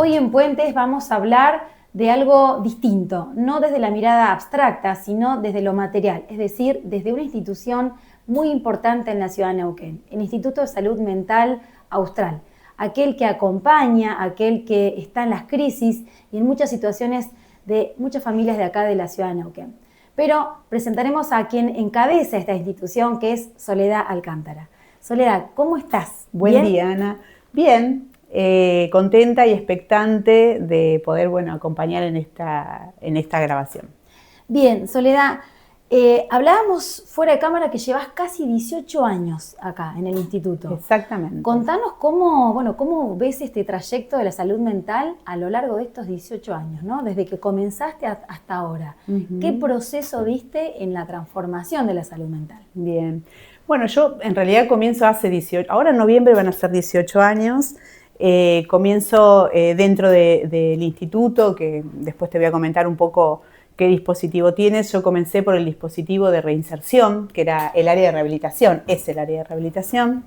Hoy en Puentes vamos a hablar de algo distinto, no desde la mirada abstracta, sino desde lo material, es decir, desde una institución muy importante en la ciudad de Neuquén, el Instituto de Salud Mental Austral, aquel que acompaña, aquel que está en las crisis y en muchas situaciones de muchas familias de acá de la ciudad de Neuquén. Pero presentaremos a quien encabeza esta institución, que es Soledad Alcántara. Soledad, ¿cómo estás? Buen día, Ana. Bien, contenta y expectante de poder, acompañar en esta grabación. Bien, Soledad, hablábamos fuera de cámara que llevas casi 18 años acá en el instituto. Exactamente. Contanos cómo ves este trayecto de la salud mental a lo largo de estos 18 años, ¿no? Desde que comenzaste hasta ahora. ¿Qué proceso viste en la transformación de la salud mental? Bien. Bueno, yo en realidad comienzo hace 18, ahora en noviembre van a ser 18 años. Comienzo dentro del instituto, que después te voy a comentar un poco qué dispositivo tienes. Yo comencé por el dispositivo de reinserción, que era el área de rehabilitación, es el área de rehabilitación,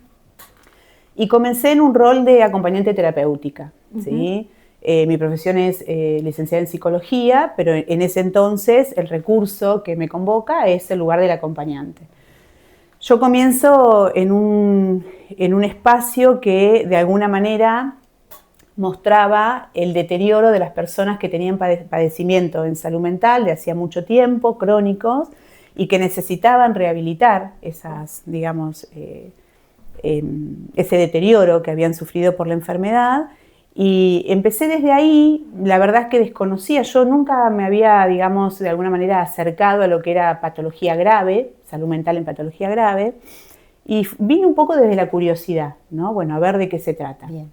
y comencé en un rol de acompañante terapéutica, ¿sí? Mi profesión es licenciada en psicología, pero en ese entonces el recurso que me convoca es el lugar del acompañante. Yo comienzo en un espacio que de alguna manera mostraba el deterioro de las personas que tenían padecimiento en salud mental de hacía mucho tiempo, crónicos, y que necesitaban rehabilitar esas, ese deterioro que habían sufrido por la enfermedad. Y empecé desde ahí. La verdad es que desconocía, yo nunca me había, de alguna manera acercado a lo que era patología grave, salud mental en patología grave, y vine un poco desde la curiosidad, ¿no? Bueno, a ver de qué se trata. Bien.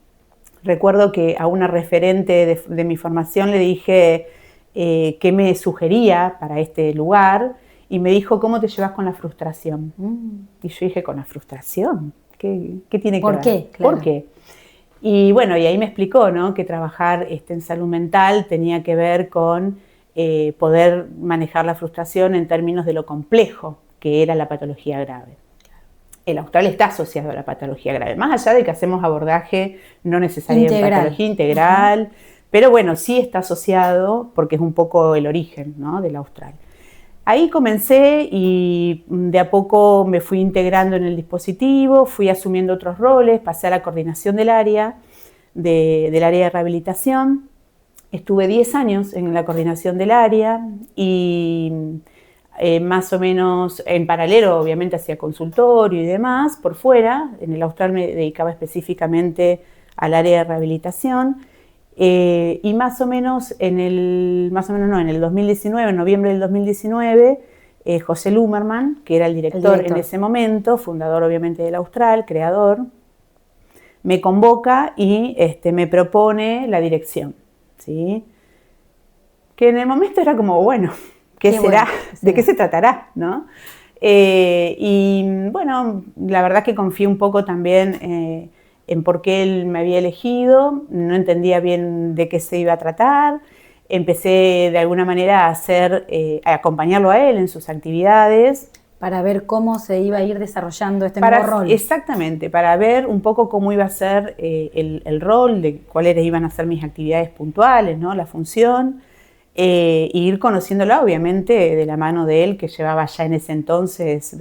Recuerdo que a una referente de mi formación le dije qué me sugería para este lugar, y me dijo, ¿cómo te llevas con la frustración? Y yo dije, ¿con la frustración? ¿Qué tiene que ver? ¿Por qué? Claro. ¿Por qué? Y bueno, y ahí me explicó, ¿no? Que trabajar en salud mental tenía que ver con poder manejar la frustración en términos de lo complejo que era la patología grave. El Austral está asociado a la patología grave, más allá de que hacemos abordaje no necesario en patología integral, pero bueno, sí está asociado porque es un poco el origen, ¿no? Del Austral. Ahí comencé y de a poco me fui integrando en el dispositivo, fui asumiendo otros roles, pasé a la coordinación del área de rehabilitación. Estuve 10 años en la coordinación del área y más o menos en paralelo, obviamente, hacía consultorio y demás por fuera. En el Austral me dedicaba específicamente al área de rehabilitación. Y más o menos en el 2019, en noviembre del 2019, José Lumerman, que era el director en ese momento, fundador obviamente del Austral, creador, me convoca y me propone la dirección, ¿sí? Que en el momento era como, bueno, ¿qué será? ¿De qué se tratará? ¿No? Y bueno, la verdad que confié un poco también en por qué él me había elegido, no entendía bien de qué se iba a tratar. Empecé de alguna manera a acompañarlo a él en sus actividades. Para ver cómo se iba a ir desarrollando este nuevo rol. Exactamente, para ver un poco cómo iba a ser el rol, de cuáles iban a ser mis actividades puntuales, ¿no? La función. Y ir conociéndolo, obviamente, de la mano de él, que llevaba ya en ese entonces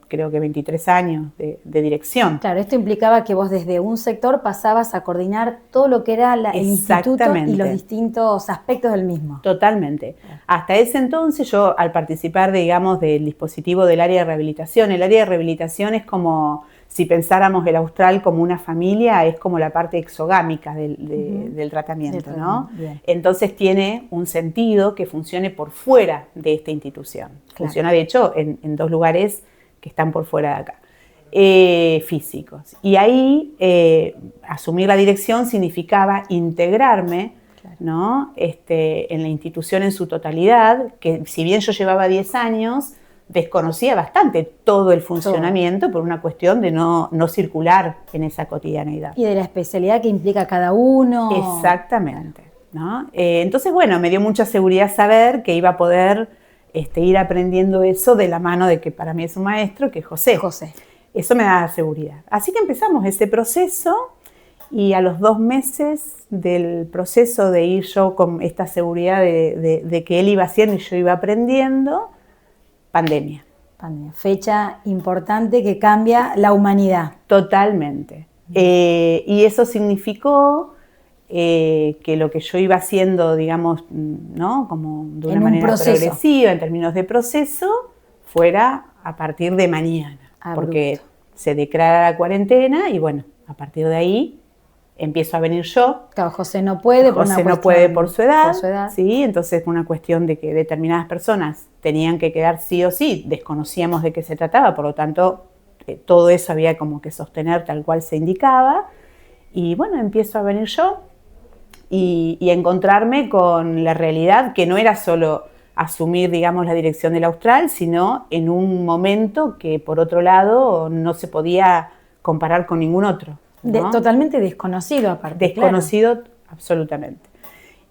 creo que 23 años de dirección. Claro, esto implicaba que vos desde un sector pasabas a coordinar todo lo que era el instituto y los distintos aspectos del mismo. Totalmente. Hasta ese entonces yo, al participar, del dispositivo del área de rehabilitación, el área de rehabilitación es como, si pensáramos el Austral como una familia, es como la parte exogámica del tratamiento, ¿no? Bien. Entonces tiene un sentido que funcione por fuera de esta institución. Claro. Funciona, de hecho, en dos lugares que están por fuera de acá, físicos. Y ahí asumir la dirección significaba integrarme, claro, ¿no? En la institución en su totalidad, que si bien yo llevaba 10 años, desconocía bastante todo el funcionamiento por una cuestión de no circular en esa cotidianeidad. Y de la especialidad que implica cada uno. Exactamente, ¿no? Entonces, bueno, me dio mucha seguridad saber que iba a poder ir aprendiendo eso de la mano de que para mí es un maestro, que es José. José. Eso me da seguridad. Así que empezamos ese proceso y a los 2 meses del proceso de ir yo con esta seguridad de que él iba haciendo y yo iba aprendiendo, pandemia. Fecha importante que cambia la humanidad. Totalmente. Y eso significó que lo que yo iba haciendo, digamos, ¿no? Como de una manera progresiva, en términos de proceso, fuera a partir de mañana. Porque se declara la cuarentena y bueno, a partir de ahí empiezo a venir yo. Claro, José no puede por su edad. Sí, entonces fue una cuestión de que determinadas personas tenían que quedar sí o sí, desconocíamos de qué se trataba, por lo tanto todo eso había como que sostener tal cual se indicaba. Y bueno, empiezo a venir yo y encontrarme con la realidad que no era solo asumir, digamos, la dirección del Austral, sino en un momento que, por otro lado, no se podía comparar con ningún otro, ¿no? Totalmente desconocido aparte. Desconocido, claro. Absolutamente.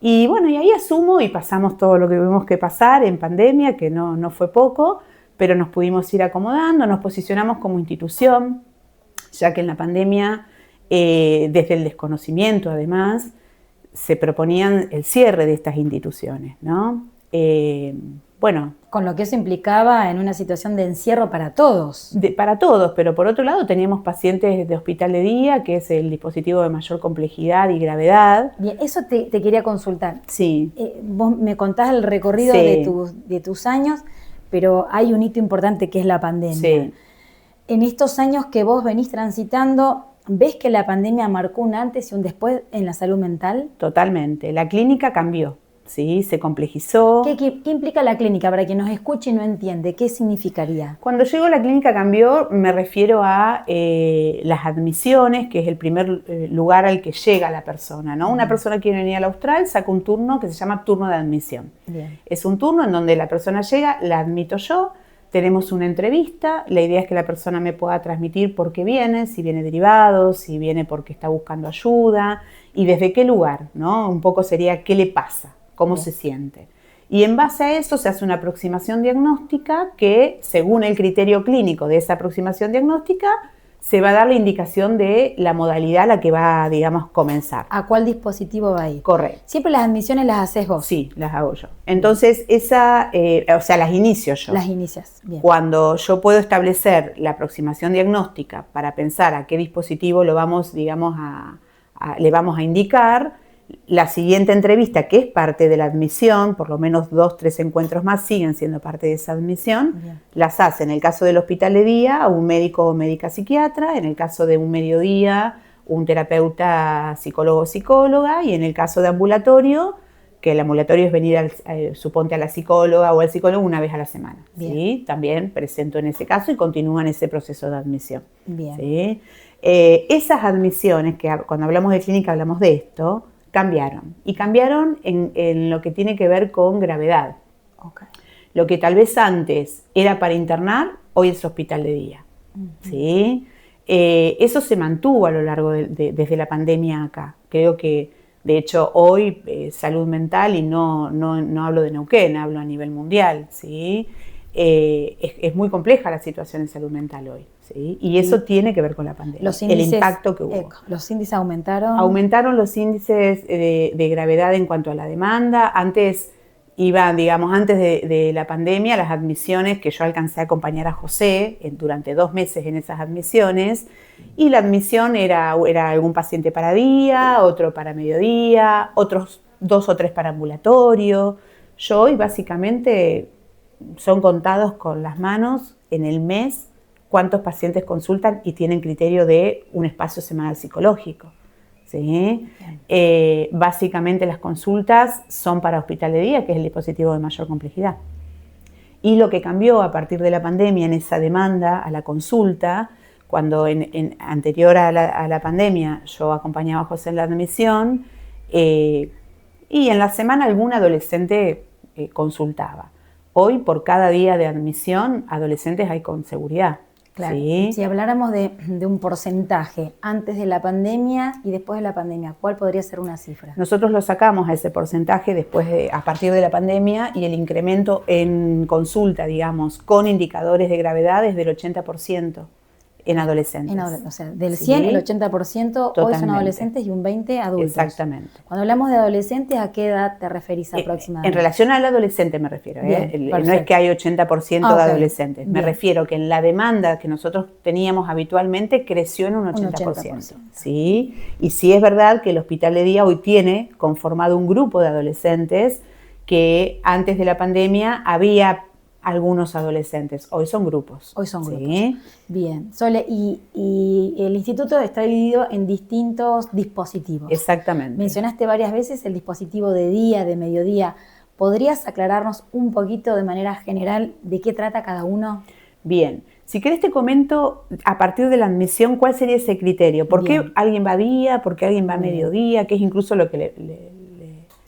Y bueno, y ahí asumo y pasamos todo lo que tuvimos que pasar en pandemia, que no fue poco, pero nos pudimos ir acomodando, nos posicionamos como institución, ya que en la pandemia, desde el desconocimiento además, se proponían el cierre de estas instituciones, ¿no? Bueno. Con lo que eso implicaba en una situación de encierro para todos. Para todos, pero por otro lado teníamos pacientes de hospital de día, que es el dispositivo de mayor complejidad y gravedad. Bien, eso te quería consultar. Sí. Vos me contás el recorrido de tus años, pero hay un hito importante que es la pandemia. Sí. En estos años que vos venís transitando, ¿ves que la pandemia marcó un antes y un después en la salud mental? Totalmente. La clínica cambió. Sí, se complejizó. ¿Qué implica la clínica? Para quien nos escuche y no entiende, ¿qué significaría? Cuando llego la clínica cambió, me refiero a las admisiones, que es el primer lugar al que llega la persona, ¿no? Una persona que quiere venir al Austral saca un turno que se llama turno de admisión. Bien. Es un turno en donde la persona llega, la admito yo, tenemos una entrevista, la idea es que la persona me pueda transmitir por qué viene, si viene derivado, si viene porque está buscando ayuda y desde qué lugar, ¿no? Un poco sería qué le pasa. Cómo se siente. Y en base a eso se hace una aproximación diagnóstica que, según el criterio clínico de esa aproximación diagnóstica, se va a dar la indicación de la modalidad a la que va a, digamos, comenzar. ¿A cuál dispositivo va a ir? Correcto. ¿Siempre las admisiones las haces vos? Sí, las hago yo. Entonces, las inicio yo. Las inicias, bien. Cuando yo puedo establecer la aproximación diagnóstica para pensar a qué dispositivo lo vamos, digamos, le vamos a indicar, la siguiente entrevista, que es parte de la admisión, por lo menos 2, 3 encuentros más siguen siendo parte de esa admisión, bien, las hace en el caso del hospital de día un médico o médica psiquiatra, en el caso de un mediodía un terapeuta psicólogo o psicóloga, y en el caso de ambulatorio, que el ambulatorio es venir, suponte, a la psicóloga o al psicólogo una vez a la semana. ¿Sí? También presento en ese caso y continúan ese proceso de admisión. Bien. ¿Sí? Esas admisiones, que cuando hablamos de clínica hablamos de esto, cambiaron. Y cambiaron en lo que tiene que ver con gravedad. Okay. Lo que tal vez antes era para internar, hoy es hospital de día. ¿Sí? Eso se mantuvo a lo largo desde la pandemia acá. Creo que, de hecho, hoy salud mental, y no hablo de Neuquén, hablo a nivel mundial, ¿sí? Es muy compleja la situación en salud mental hoy. ¿Sí? Y eso tiene que ver con la pandemia, los índices, el impacto que hubo. ¿Los índices aumentaron? Aumentaron los índices de gravedad en cuanto a la demanda. Antes antes de la pandemia, las admisiones, que yo alcancé a acompañar a José durante 2 meses en esas admisiones, y la admisión era algún paciente para día, otro para mediodía, otros 2 o 3 para ambulatorio. Yo hoy básicamente son contados con las manos en el mes cuántos pacientes consultan y tienen criterio de un espacio semanal psicológico. ¿Sí? Básicamente las consultas son para hospital de día, que es el dispositivo de mayor complejidad. Y lo que cambió a partir de la pandemia en esa demanda a la consulta, cuando anterior a la pandemia yo acompañaba a José en la admisión, y en la semana algún adolescente consultaba. Hoy, por cada día de admisión, adolescentes hay con seguridad. Claro. ¿Sí? Si habláramos de un porcentaje antes de la pandemia y después de la pandemia, ¿cuál podría ser una cifra? Nosotros lo sacamos a ese porcentaje a partir de la pandemia, y el incremento en consulta, digamos, con indicadores de gravedad es del 80%. en adolescentes. O sea, del 100, el 80% hoy son adolescentes y un 20% adultos. Exactamente. Cuando hablamos de adolescentes, ¿a qué edad te referís aproximadamente? En relación al adolescente me refiero. Bien, no es que hay 80% de adolescentes. Me refiero que en la demanda que nosotros teníamos habitualmente creció en un 80%. ¿Sí? Y sí es verdad que el hospital de día hoy tiene conformado un grupo de adolescentes que antes de la pandemia había algunos adolescentes, hoy son grupos. Hoy son grupos. Bien. Sole, y el instituto está dividido en distintos dispositivos. Exactamente. Mencionaste varias veces el dispositivo de día, de mediodía. ¿Podrías aclararnos un poquito de manera general de qué trata cada uno? Bien. Si querés te comento a partir de la admisión cuál sería ese criterio. ¿Por qué alguien va a día? ¿Por qué alguien va a mediodía? Que es incluso lo que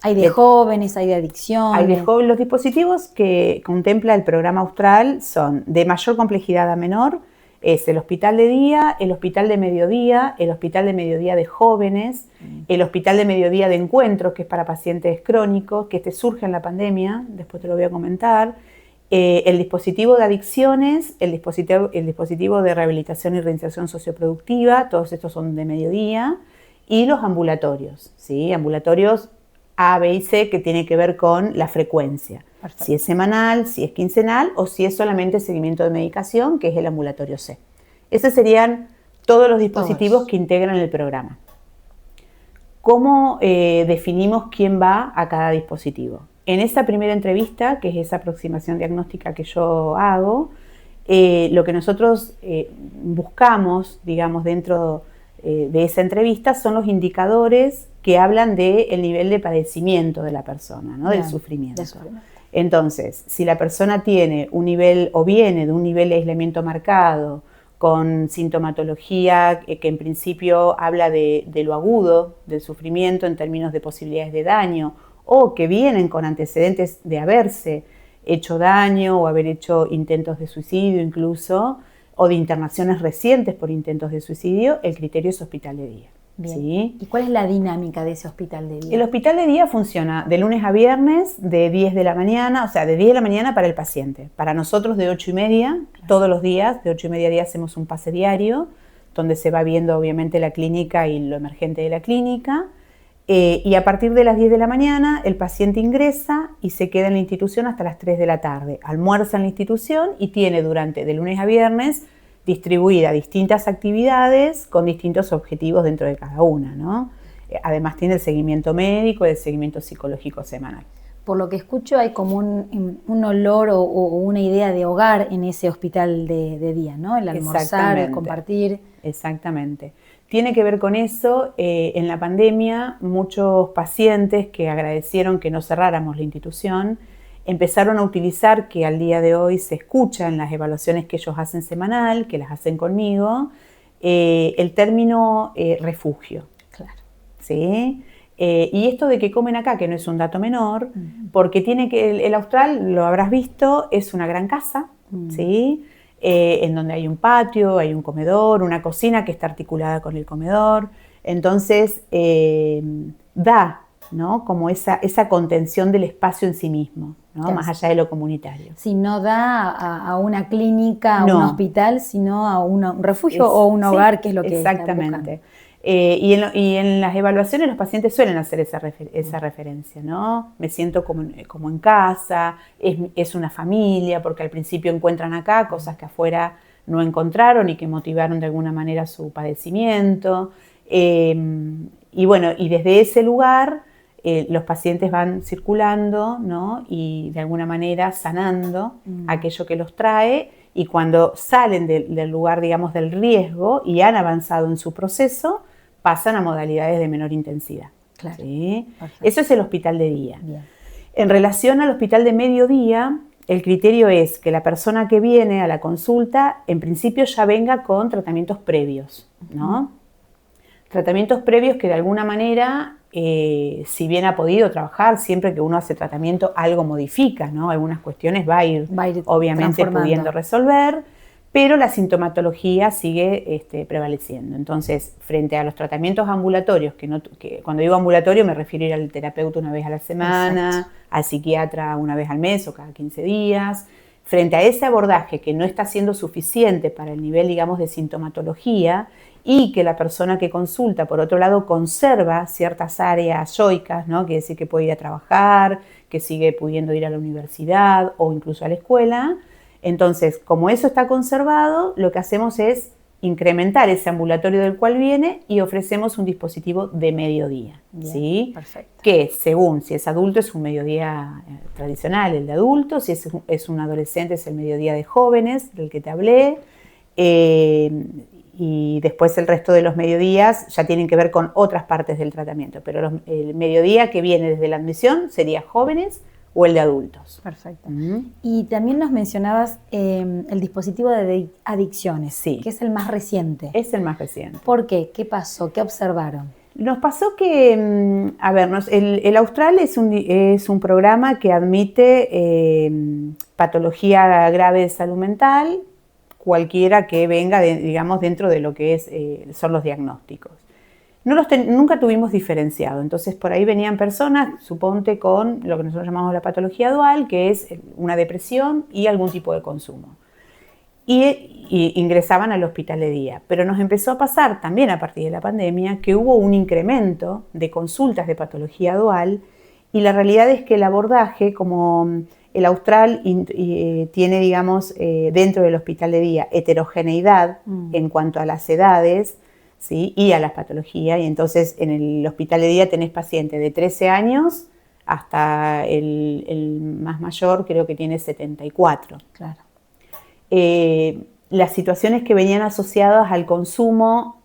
hay de jóvenes, hay de adicciones. Hay de jóvenes. Los dispositivos que contempla el programa Austral son de mayor complejidad a menor. Es el hospital de día, el hospital de mediodía, el hospital de mediodía de jóvenes, el hospital de mediodía de encuentros, que es para pacientes crónicos, que surge en la pandemia, después te lo voy a comentar. El dispositivo de adicciones, el dispositivo de rehabilitación y reinserción socioproductiva, todos estos son de mediodía. Y los ambulatorios, ¿sí? Ambulatorios A, B y C, que tiene que ver con la frecuencia. Perfecto. Si es semanal, si es quincenal o si es solamente seguimiento de medicación, que es el ambulatorio C. Esos serían todos los dispositivos que integran el programa. ¿Cómo definimos quién va a cada dispositivo? En esa primera entrevista, que es esa aproximación diagnóstica que yo hago, lo que nosotros buscamos, digamos, dentro de esa entrevista son los indicadores que hablan del nivel de padecimiento de la persona, ¿no? Del sufrimiento. Entonces, si la persona tiene un nivel o viene de un nivel de aislamiento marcado, con sintomatología que en principio habla de lo agudo del sufrimiento en términos de posibilidades de daño, o que vienen con antecedentes de haberse hecho daño o haber hecho intentos de suicidio incluso, o de internaciones recientes por intentos de suicidio, el criterio es hospital de día. ¿Sí? ¿Y cuál es la dinámica de ese hospital de día? El hospital de día funciona de lunes a viernes de 10 de la mañana, o sea, de 10 de la mañana para el paciente. Para nosotros de 8:30, todos los días, de 8:30 a 10 hacemos un pase diario, donde se va viendo obviamente la clínica y lo emergente de la clínica. Y a partir de las 10 de la mañana el paciente ingresa y se queda en la institución hasta las 3 de la tarde. Almuerza en la institución y tiene de lunes a viernes distribuida distintas actividades con distintos objetivos dentro de cada una, ¿no? Además tiene el seguimiento médico y el seguimiento psicológico semanal. Por lo que escucho hay como un olor o una idea de hogar en ese hospital de día, ¿no? El almorzar, el compartir. Exactamente. Tiene que ver con eso. En la pandemia muchos pacientes que agradecieron que no cerráramos la institución empezaron a utilizar, que al día de hoy se escucha en las evaluaciones que ellos hacen semanal, que las hacen conmigo, el término refugio. Claro. ¿Sí? Y esto de que comen acá, que no es un dato menor, porque el Austral, lo habrás visto, es una gran casa, ¿sí? En donde hay un patio, hay un comedor, una cocina que está articulada con el comedor. Entonces, da, ¿no? Como esa contención del espacio en sí mismo, ¿no? Más allá de lo comunitario. Si no da a una clínica, a un hospital, sino a un refugio o un hogar, que es lo que exactamente. Y en las evaluaciones los pacientes suelen hacer esa referencia, ¿no? Me siento como en casa, es una familia, porque al principio encuentran acá cosas que afuera no encontraron y que motivaron de alguna manera su padecimiento. Y bueno, y desde ese lugar los pacientes van circulando, ¿no? Y de alguna manera sanando aquello que los trae, y cuando salen del lugar, digamos, del riesgo y han avanzado en su proceso, pasan a modalidades de menor intensidad. Claro. ¿Sí? Eso es el hospital de día. Bien. En relación al hospital de mediodía, el criterio es que la persona que viene a la consulta, en principio ya venga con tratamientos previos, ¿no? Tratamientos previos que de alguna manera, si bien ha podido trabajar, siempre que uno hace tratamiento algo modifica, ¿no? Algunas cuestiones va a ir obviamente pudiendo resolver, pero la sintomatología sigue prevaleciendo. Entonces, frente a los tratamientos ambulatorios, que cuando digo ambulatorio me refiero a ir al terapeuta una vez a la semana, al psiquiatra una vez al mes o cada 15 días, frente a ese abordaje que no está siendo suficiente para el nivel, digamos, de sintomatología, y que la persona que consulta, por otro lado, conserva ciertas áreas yoicas, ¿no? Quiere decir que puede ir a trabajar, que sigue pudiendo ir a la universidad o incluso a la escuela. Entonces, como eso está conservado, lo que hacemos es incrementar ese ambulatorio del cual viene y ofrecemos un dispositivo de mediodía. Bien, ¿sí? Perfecto. Que según si es adulto es un mediodía tradicional, el de adultos, si es un adolescente es el mediodía de jóvenes, del que te hablé, y después el resto de los mediodías ya tienen que ver con otras partes del tratamiento, pero el mediodía que viene desde la admisión sería jóvenes o el de adultos. Perfecto. Y también nos mencionabas el dispositivo de adicciones, sí, que es el más reciente. Es el más reciente. ¿Por qué? ¿Qué pasó? ¿Qué observaron? Nos pasó que, a ver, el Austral es un programa que admite patología grave de salud mental, cualquiera que venga, digamos, dentro de lo que son los diagnósticos. Nunca tuvimos diferenciado, entonces por ahí venían personas, suponte, con lo que nosotros llamamos la patología dual, que es una depresión y algún tipo de consumo. Y ingresaban al hospital de día. Pero nos empezó a pasar también a partir de la pandemia que hubo un incremento de consultas de patología dual, y la realidad es que el abordaje, como el Austral tiene, digamos, dentro del hospital de día heterogeneidad en cuanto a las edades, ¿sí? Y a las patologías, y entonces en el hospital de día tenés pacientes de 13 años hasta el más mayor, creo que tiene 74. Claro. Las situaciones que venían asociadas al consumo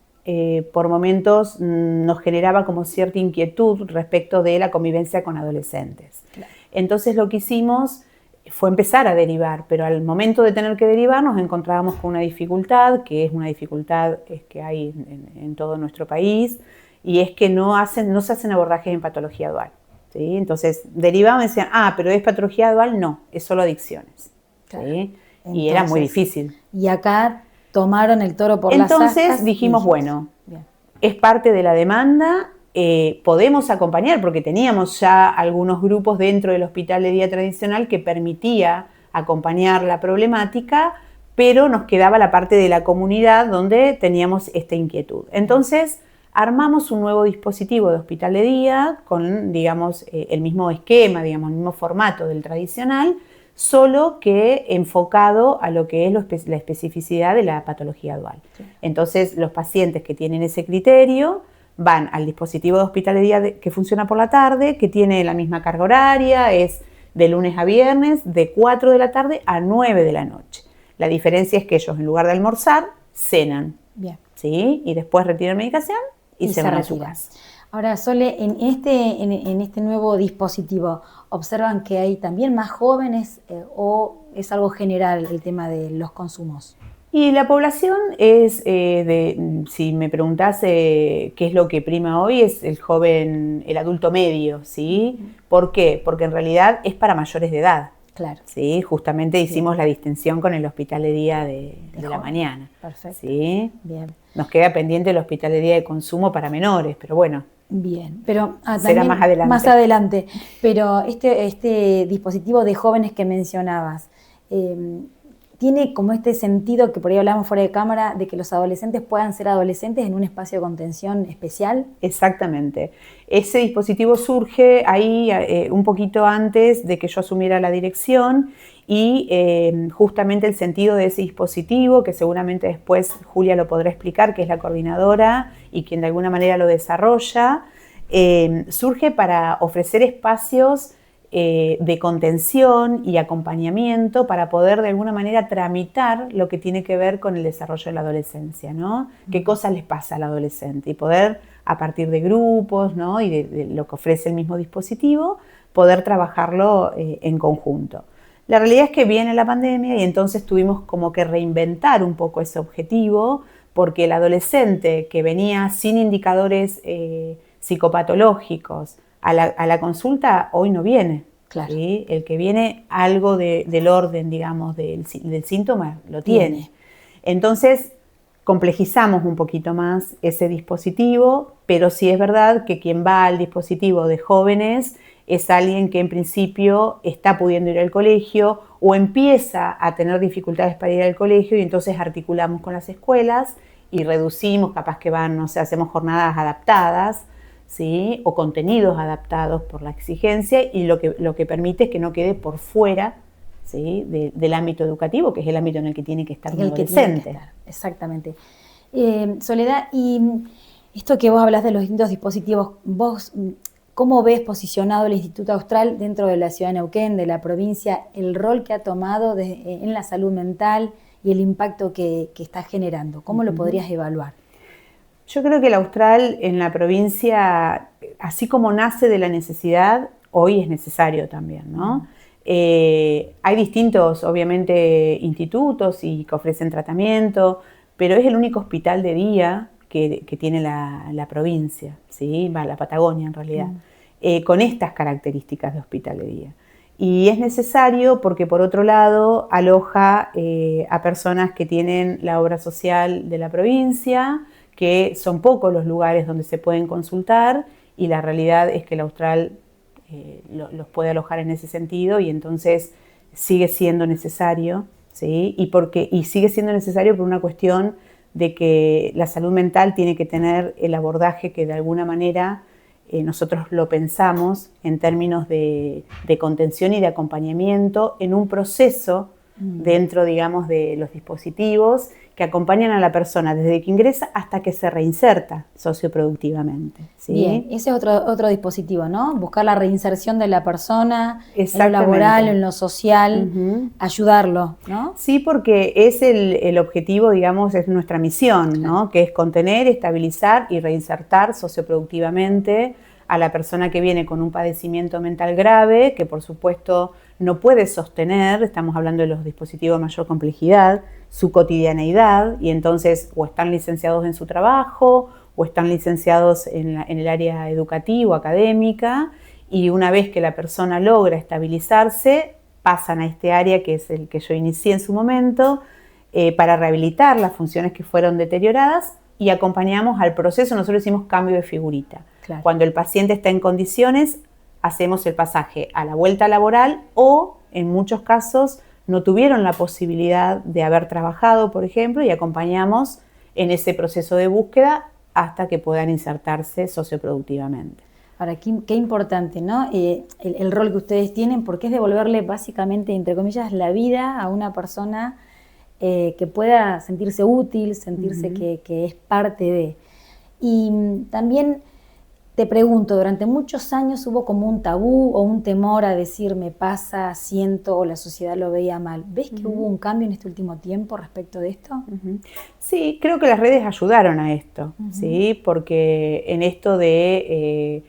por momentos nos generaba como cierta inquietud respecto de la convivencia con adolescentes. Claro. Entonces lo que hicimos fue empezar a derivar, pero al momento de tener que derivar nos encontrábamos con una dificultad, que es una dificultad que hay en todo nuestro país, y es que no se hacen abordajes en patología dual, ¿sí? Entonces derivaban y decían, pero ¿es patología dual? No, es solo adicciones. Claro. ¿Sí? Entonces, y era muy difícil. Y acá tomaron el toro por las astas. Entonces dijimos, bueno, bien, es parte de la demanda, podemos acompañar, porque teníamos ya algunos grupos dentro del hospital de día tradicional que permitía acompañar la problemática, pero nos quedaba la parte de la comunidad donde teníamos esta inquietud. Entonces armamos un nuevo dispositivo de hospital de día con, digamos, el mismo esquema, digamos, el mismo formato del tradicional, solo que enfocado a lo que es la especificidad de la patología dual. Sí. Entonces, los pacientes que tienen ese criterio van al dispositivo de hospital de día que funciona por la tarde, que tiene la misma carga horaria, es de lunes a viernes, de 4 de la tarde a 9 de la noche. La diferencia es que ellos, en lugar de almorzar, cenan. Bien. ¿Sí? Y después retiran medicación y se van a su casa. Ahora, Sole, en este nuevo dispositivo, ¿observan que hay también más jóvenes o es algo general el tema de los consumos? Y la población es, si me preguntás qué es lo que prima hoy, es el joven, el adulto medio, ¿sí? ¿Por qué? Porque en realidad es para mayores de edad. Claro. ¿Sí? Justamente hicimos la distinción con el hospital de día de la mañana. Perfecto. ¿Sí? Bien. Nos queda pendiente el hospital de día de consumo para menores, pero bueno. Bien, pero será más adelante. Más adelante. Pero este dispositivo de jóvenes que mencionabas, tiene como este sentido que por ahí hablamos fuera de cámara, de que los adolescentes puedan ser adolescentes en un espacio de contención especial. Exactamente. Ese dispositivo surge ahí un poquito antes de que yo asumiera la dirección, y justamente el sentido de ese dispositivo, que seguramente después Julia lo podrá explicar, que es la coordinadora y quien de alguna manera lo desarrolla, surge para ofrecer espacios de contención y acompañamiento para poder de alguna manera tramitar lo que tiene que ver con el desarrollo de la adolescencia, ¿no? ¿Qué cosas les pasa al adolescente? Y poder, a partir de grupos, ¿no? Y de lo que ofrece el mismo dispositivo, poder trabajarlo en conjunto. La realidad es que viene la pandemia y entonces tuvimos como que reinventar un poco ese objetivo, porque el adolescente que venía sin indicadores psicopatológicos a la consulta hoy no viene. Claro. ¿Sí? El que viene algo del orden, digamos, del síntoma lo tiene. Entonces complejizamos un poquito más ese dispositivo, pero sí es verdad que quien va al dispositivo de jóvenes es alguien que en principio está pudiendo ir al colegio o empieza a tener dificultades para ir al colegio y entonces articulamos con las escuelas y reducimos, capaz que van, no sé, hacemos jornadas adaptadas, ¿sí? O contenidos adaptados por la exigencia y lo que permite es que no quede por fuera, ¿sí? Del ámbito educativo, que es el ámbito en el que tiene que estar un adolescente. Exactamente. Soledad, y esto que vos hablas de los distintos dispositivos, vos, ¿cómo ves posicionado el Instituto Austral dentro de la ciudad de Neuquén, de la provincia, el rol que ha tomado en la salud mental y el impacto que está generando? ¿Cómo lo podrías evaluar? Yo creo que el Austral en la provincia, así como nace de la necesidad, hoy es necesario también, ¿no? Hay distintos, obviamente, institutos y que ofrecen tratamiento, pero es el único hospital de día que tiene la provincia, ¿sí? La Patagonia en realidad, con estas características de hospital de día. Y es necesario porque, por otro lado, aloja a personas que tienen la obra social de la provincia, que son pocos los lugares donde se pueden consultar y la realidad es que el Austral los puede alojar en ese sentido y entonces sigue siendo necesario, ¿sí? Y sigue siendo necesario por una cuestión de que la salud mental tiene que tener el abordaje que de alguna manera nosotros lo pensamos en términos de contención y de acompañamiento en un proceso dentro, digamos, de los dispositivos que acompañan a la persona desde que ingresa hasta que se reinserta socioproductivamente, ¿sí? Bien, ese es otro dispositivo, ¿no? Buscar la reinserción de la persona en lo laboral, en lo social, ayudarlo, ¿no? Sí, porque es el objetivo, digamos, es nuestra misión, ¿no? Que es contener, estabilizar y reinsertar socioproductivamente a la persona que viene con un padecimiento mental grave, que por supuesto no puede sostener, estamos hablando de los dispositivos de mayor complejidad, su cotidianeidad, y entonces o están licenciados en su trabajo o están licenciados en el área educativa, académica, y una vez que la persona logra estabilizarse, pasan a este área que es el que yo inicié en su momento, para rehabilitar las funciones que fueron deterioradas y acompañamos al proceso. Nosotros hicimos cambio de figurita. Claro. Cuando el paciente está en condiciones, hacemos el pasaje a la vuelta laboral o, en muchos casos, no tuvieron la posibilidad de haber trabajado, por ejemplo, y acompañamos en ese proceso de búsqueda hasta que puedan insertarse socioproductivamente. Ahora, qué importante, ¿no? El rol que ustedes tienen, porque es devolverle básicamente, entre comillas, la vida a una persona que pueda sentirse útil, sentirse que es parte de. Y también te pregunto, durante muchos años hubo como un tabú o un temor a decir me pasa, siento o la sociedad lo veía mal. ¿Ves que hubo un cambio en este último tiempo respecto de esto? Sí, creo que las redes ayudaron a esto, ¿sí? Porque en esto de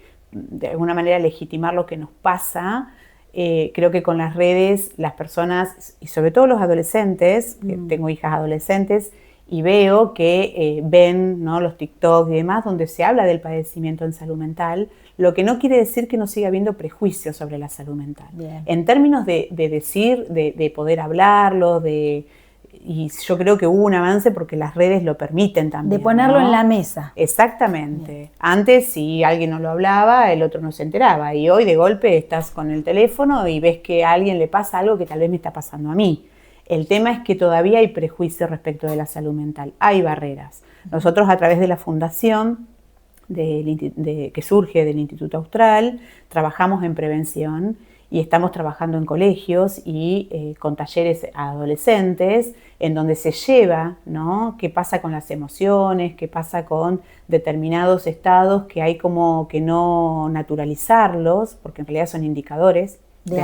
alguna manera legitimar lo que nos pasa, creo que con las redes las personas, y sobre todo los adolescentes, que tengo hijas adolescentes, y veo que ven, ¿no?, los TikTok y demás, donde se habla del padecimiento en salud mental, lo que no quiere decir que no siga habiendo prejuicios sobre la salud mental. Bien. En términos de decir, de poder hablarlo, y yo creo que hubo un avance porque las redes lo permiten también. De ponerlo, ¿no?, en la mesa. Exactamente. Bien. Antes, si alguien no lo hablaba, el otro no se enteraba. Y hoy, de golpe, estás con el teléfono y ves que a alguien le pasa algo que tal vez me está pasando a mí. El tema es que todavía hay prejuicios respecto de la salud mental, hay barreras. Nosotros, a través de la fundación que surge del Instituto Austral, trabajamos en prevención y estamos trabajando en colegios y con talleres a adolescentes en donde se lleva, ¿no?, qué pasa con las emociones, qué pasa con determinados estados que hay como que no naturalizarlos, porque en realidad son indicadores de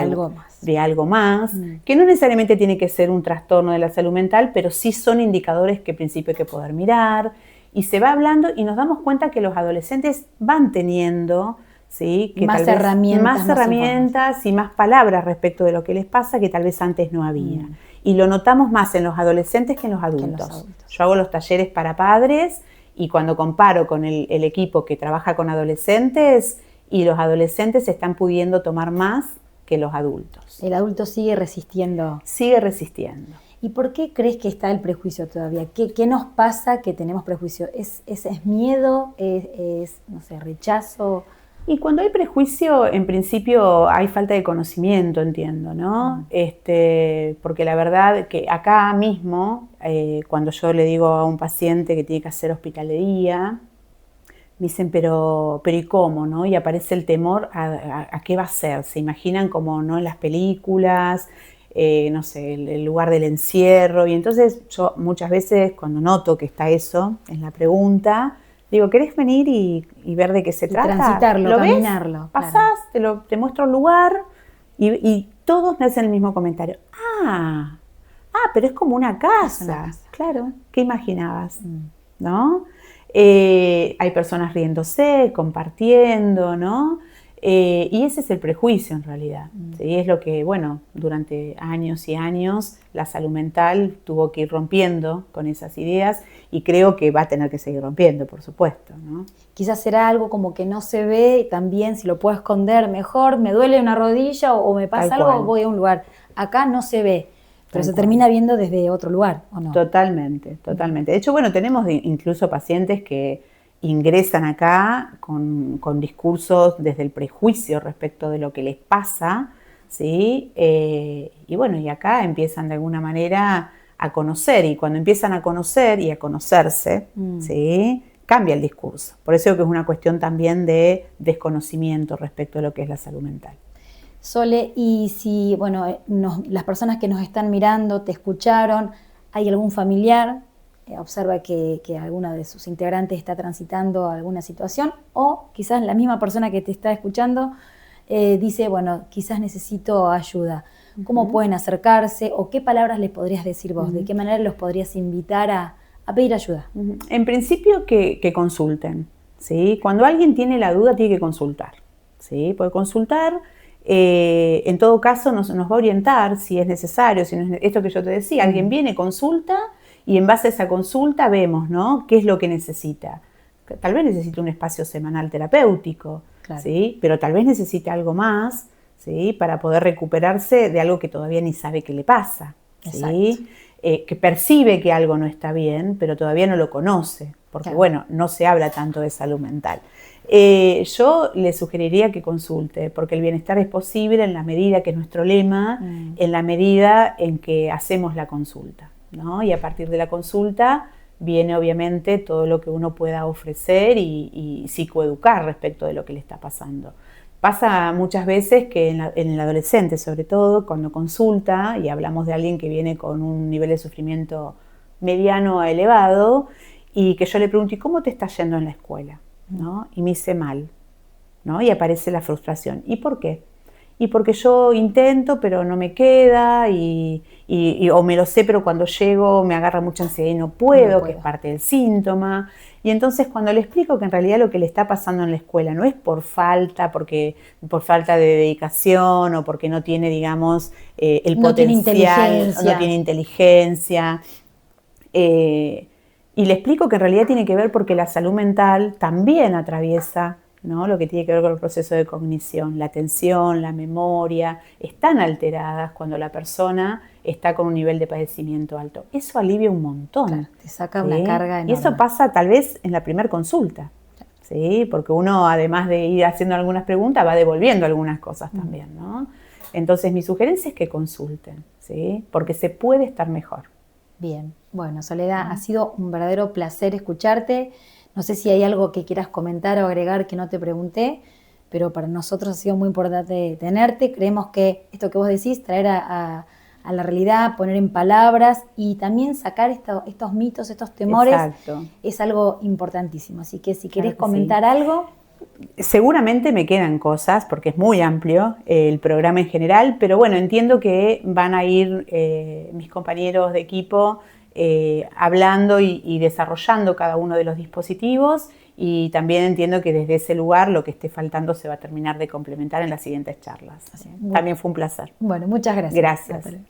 algo más, que no necesariamente tiene que ser un trastorno de la salud mental, pero sí son indicadores que en principio hay que poder mirar, y se va hablando y nos damos cuenta que los adolescentes van teniendo, ¿sí?, que más herramientas y más palabras respecto de lo que les pasa que tal vez antes no había. Y lo notamos más en los adolescentes que en los adultos. Yo hago los talleres para padres y cuando comparo con el equipo que trabaja con adolescentes, y los adolescentes están pudiendo tomar más que los adultos. El adulto sigue resistiendo. Sigue resistiendo. ¿Y por qué crees que está el prejuicio todavía? ¿Qué nos pasa que tenemos prejuicio? ¿Es miedo? ¿Es, no sé, rechazo? Y cuando hay prejuicio, en principio hay falta de conocimiento, entiendo, ¿no? Porque la verdad que acá mismo, cuando yo le digo a un paciente que tiene que hacer hospital de día, me dicen, pero ¿y cómo, no? Y aparece el temor a qué va a ser. Se imaginan como, ¿no? En las películas, no sé, el lugar del encierro. Y entonces yo muchas veces cuando noto que está eso en la pregunta, digo, ¿querés venir y ver de qué se trata? Transitarlo, ¿Lo caminarlo. ves? Pasás, te muestro el lugar y todos me hacen el mismo comentario. Pero es como una casa. Es una casa. Claro, ¿qué imaginabas? ¿No? Hay personas riéndose, compartiendo, ¿no? Y ese es el prejuicio en realidad. ¿Sí? Es lo que, bueno, durante años y años la salud mental tuvo que ir rompiendo con esas ideas y creo que va a tener que seguir rompiendo, por supuesto, ¿no? Quizás será algo como que no se ve, también si lo puedo esconder mejor, me duele una rodilla o me pasa algo, voy a un lugar. Acá no se ve, pero se termina viendo desde otro lugar, ¿o no? Totalmente, totalmente. De hecho, bueno, tenemos incluso pacientes que ingresan acá con discursos desde el prejuicio respecto de lo que les pasa, ¿sí? Y bueno, y acá empiezan de alguna manera a conocer, y cuando empiezan a conocer y a conocerse, ¿sí? Cambia el discurso. Por eso que es una cuestión también de desconocimiento respecto a lo que es la salud mental. Sole, y si, bueno, las personas que nos están mirando te escucharon, ¿hay algún familiar? Observa que alguna de sus integrantes está transitando alguna situación, o quizás la misma persona que te está escuchando dice, bueno, quizás necesito ayuda. ¿Cómo pueden acercarse o qué palabras les podrías decir vos? ¿De qué manera los podrías invitar a pedir ayuda? En principio que consulten, ¿sí? Cuando alguien tiene la duda tiene que consultar, ¿sí? Puede consultar, en todo caso nos va a orientar si es necesario, si no es, esto que yo te decía, alguien viene, consulta, y en base a esa consulta vemos, ¿no? ¿Qué es lo que necesita? Tal vez necesite un espacio semanal terapéutico, claro, ¿sí? Pero tal vez necesite algo más, ¿sí? Para poder recuperarse de algo que todavía ni sabe qué le pasa, ¿sí? Que percibe que algo no está bien, pero todavía no lo conoce, porque claro, bueno, no se habla tanto de salud mental. Yo le sugeriría que consulte, porque el bienestar es posible en la medida que es nuestro lema, en la medida en que hacemos la consulta, ¿no? Y a partir de la consulta viene obviamente todo lo que uno pueda ofrecer y psicoeducar respecto de lo que le está pasando. Pasa muchas veces que en el adolescente, sobre todo, cuando consulta, y hablamos de alguien que viene con un nivel de sufrimiento mediano a elevado, y que yo le pregunto, ¿y cómo te está yendo en la escuela? ¿No? Y me dice mal, ¿no? Y aparece la frustración. ¿Y por qué? Y porque yo intento, pero no me queda, o me lo sé, pero cuando llego me agarra mucha ansiedad y no puedo, que es parte del síntoma. Y entonces cuando le explico que en realidad lo que le está pasando en la escuela no es por falta de dedicación o porque no tiene, digamos, el potencial, no tiene inteligencia, y le explico que en realidad tiene que ver porque la salud mental también atraviesa, ¿no? Lo que tiene que ver con el proceso de cognición, la atención, la memoria, están alteradas cuando la persona está con un nivel de padecimiento alto. Eso alivia un montón. Claro, te saca una carga enorme. Y eso pasa tal vez en la primera consulta, ¿sí? Porque uno, además de ir haciendo algunas preguntas, va devolviendo algunas cosas también, ¿no? Entonces mi sugerencia es que consulten, ¿sí? Porque se puede estar mejor. Bien, bueno, Soledad, ha sido un verdadero placer escucharte. No sé si hay algo que quieras comentar o agregar que no te pregunté, pero para nosotros ha sido muy importante tenerte. Creemos que esto que vos decís, traer a la realidad, poner en palabras y también sacar estos mitos, estos temores, exacto, es algo importantísimo. Así que si querés comentar algo... Seguramente me quedan cosas, porque es muy amplio el programa en general, pero bueno, entiendo que van a ir mis compañeros de equipo hablando y desarrollando cada uno de los dispositivos, y también entiendo que desde ese lugar lo que esté faltando se va a terminar de complementar en las siguientes charlas. También fue un placer. Bueno, muchas gracias. Gracias.